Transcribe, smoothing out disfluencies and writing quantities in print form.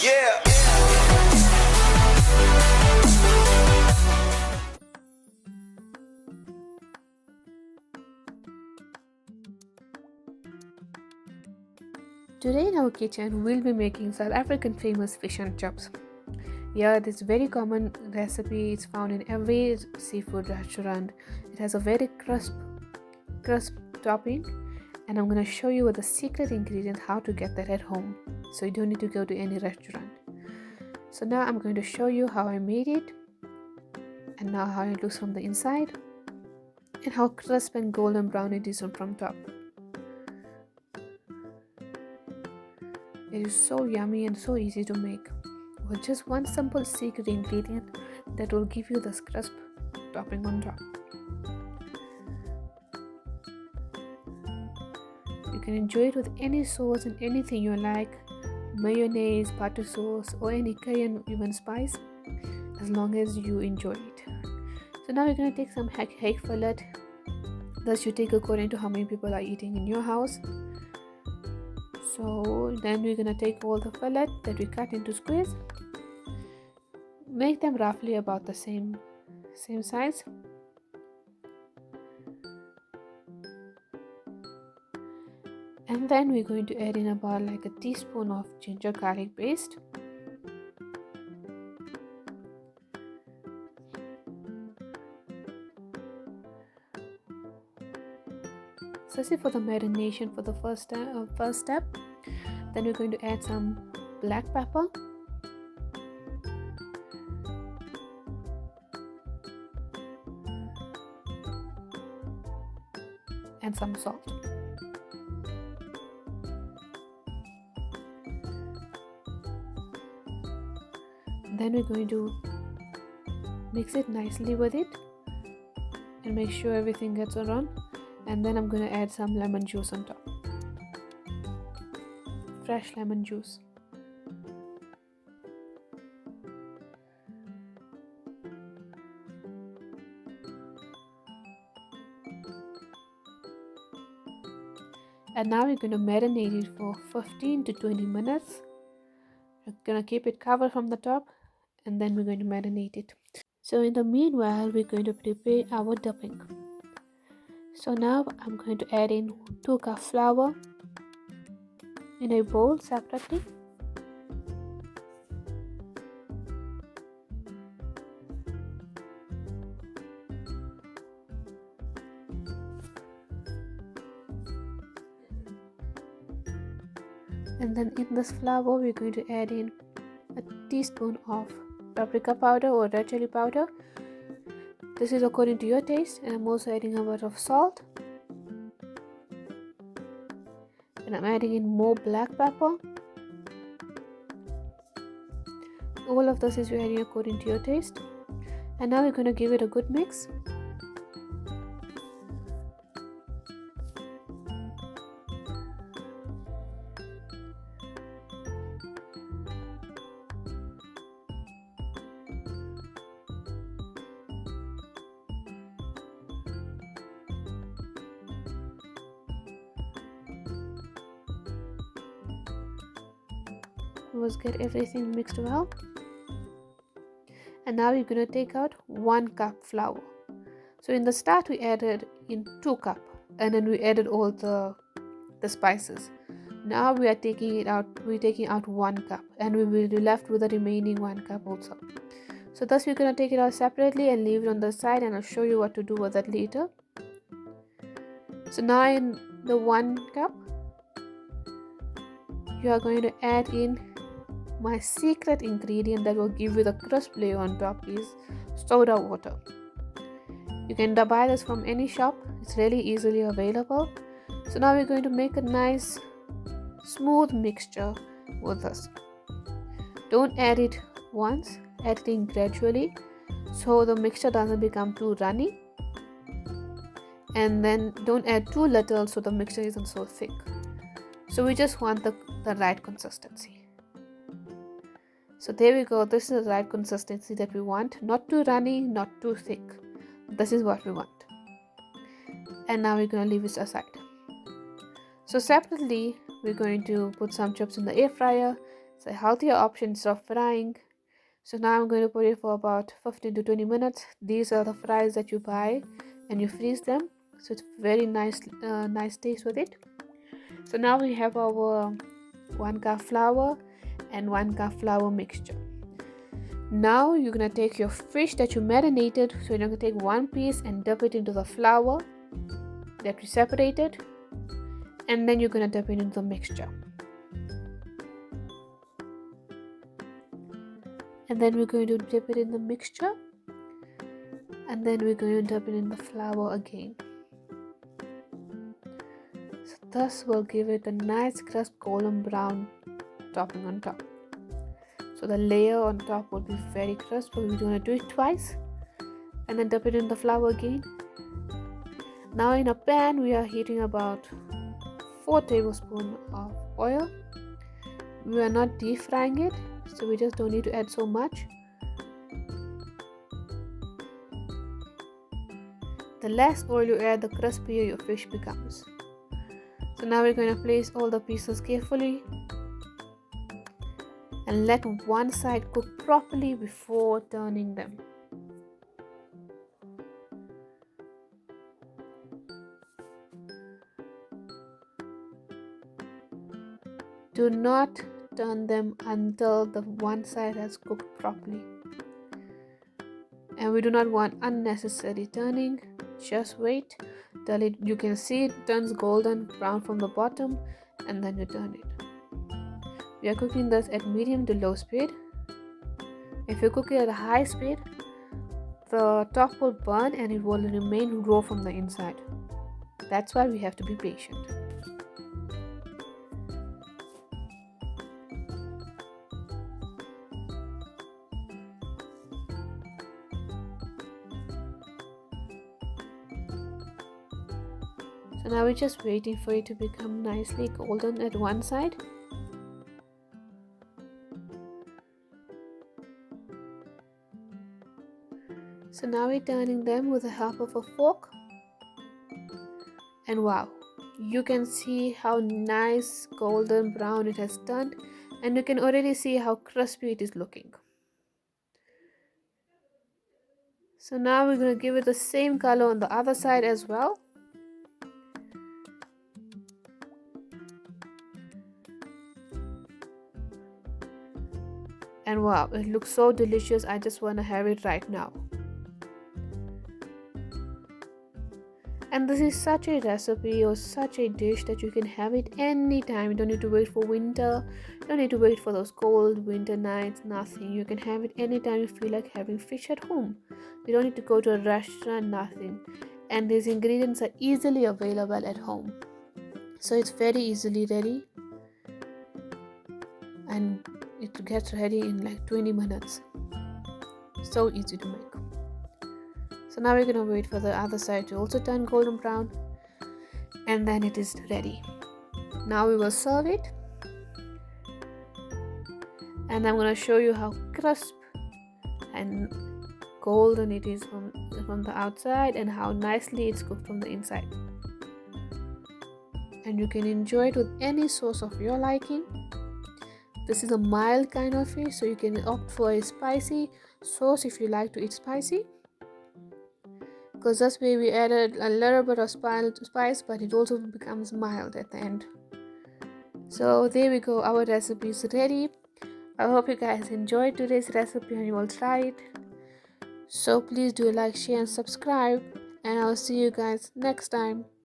Yeah. Today in our kitchen, we'll be making South African famous fish and chips. Yeah, this very common recipe is found in every seafood restaurant. It has a very crisp topping, and I'm gonna show you the secret ingredient how to get that at home, so you don't need to go to any restaurant. So now I'm going to show you how I made it, and now how it looks from the inside, and how crisp and golden brown it is from top. It is so yummy and so easy to make with just one simple secret ingredient that will give you this crisp topping on top. You can enjoy it with any sauce and anything you like, mayonnaise, butter sauce, or any cayenne even spice, as long as you enjoy it. So now we're going to take some egg fillet. Thus you take according to how many people are eating in your house. So then we're gonna take all the fillet that we cut into squares, make them roughly about the same size, and then we're going to add in about like a teaspoon of ginger garlic paste, so see for the marination for the first step. Then we're going to add some black pepper, and some salt. Then we're going to mix it nicely with it and make sure everything gets around. And then I'm going to add some lemon juice on top. Fresh lemon juice. And now we're going to marinate it for 15 to 20 minutes. We're going to keep it covered from the top, and then we're going to marinate it. So in the meanwhile, we're going to prepare our dumpling. So now I'm going to add in 2 cups flour in a bowl separately. And then in this flour, we're going to add in a teaspoon of paprika powder or red chili powder. This is according to your taste, and I'm also adding a bit of salt. And I'm adding in more black pepper. All of this is you're adding according to your taste. And now we're going to give it a good mix. Was get everything mixed well, and now we're going to take out 1 cup flour. So in the start we added in 2 cup, and then we added all the spices. Now we are taking it out. We're taking out 1 cup, and we will be left with the remaining 1 cup also. So thus we're going to take it out separately and leave it on the side, and I'll show you what to do with that later. So now in the 1 cup you are going to add in my secret ingredient that will give you the crisp layer on top is soda water. You can buy this from any shop. It's really easily available. So now we're going to make a nice smooth mixture with this. Don't add it once, add it in gradually so the mixture doesn't become too runny, and then don't add too little so the mixture isn't so thick. So we just want the right consistency. So there we go. This is the right consistency that we want. Not too runny, not too thick. This is what we want. And now we're going to leave it aside. So separately, we're going to put some chips in the air fryer. It's a healthier option instead of frying. So now I'm going to put it for about 15 to 20 minutes. These are the fries that you buy and you freeze them. So it's very nice taste with it. So now we have our 1 cup flour and 1 cup flour mixture. Now you're going to take your fish that you marinated. So you're going to take one piece and dip it into the flour that we separated. And then you're going to dip it into the mixture. And then we're going to dip it in the mixture. And then we're going to dip it in the flour again. So thus will give it a nice crisp golden brown topping on top. So the layer on top will be very crisp. So we're going to do it twice. And then dip it in the flour again. Now in a pan we are heating about 4 tablespoons of oil. We are not deep frying it, so we just don't need to add so much. The less oil you add, the crispier your fish becomes. So now we're going to place all the pieces carefully and let one side cook properly before turning them. Do not turn them until the one side has cooked properly. And we do not want unnecessary turning. Just wait till you can see it turns golden brown from the bottom, and then you turn it. We are cooking this at medium to low speed. If you cook it at a high speed, the top will burn and it will remain raw from the inside. That's why we have to be patient. So now we're just waiting for it to become nicely golden at one side. So now we're turning them with the help of a fork. And wow, you can see how nice golden brown it has turned, and you can already see how crispy it is looking. So now we're going to give it the same color on the other side as well. And wow, it looks so delicious. I just want to have it right now. And this is such a recipe or such a dish that you can have it anytime. You don't need to wait for winter. You don't need to wait for those cold winter nights. Nothing. You can have it anytime you feel like having fish at home. You don't need to go to a restaurant. Nothing. And these ingredients are easily available at home. So it's very easily ready. And it gets ready in like 20 minutes. So easy to make. So now we're going to wait for the other side to also turn golden brown, and then it is ready. Now we will serve it, and I'm going to show you how crisp and golden it is from the outside and how nicely it's cooked from the inside. And you can enjoy it with any sauce of your liking. This is a mild kind of fish, so you can opt for a spicy sauce if you like to eat spicy. Because this way we added a little bit of spice, but it also becomes mild at the end. So there we go, our recipe is ready. I hope you guys enjoyed today's recipe and you will try it. So please do like, share and subscribe, and I'll see you guys next time.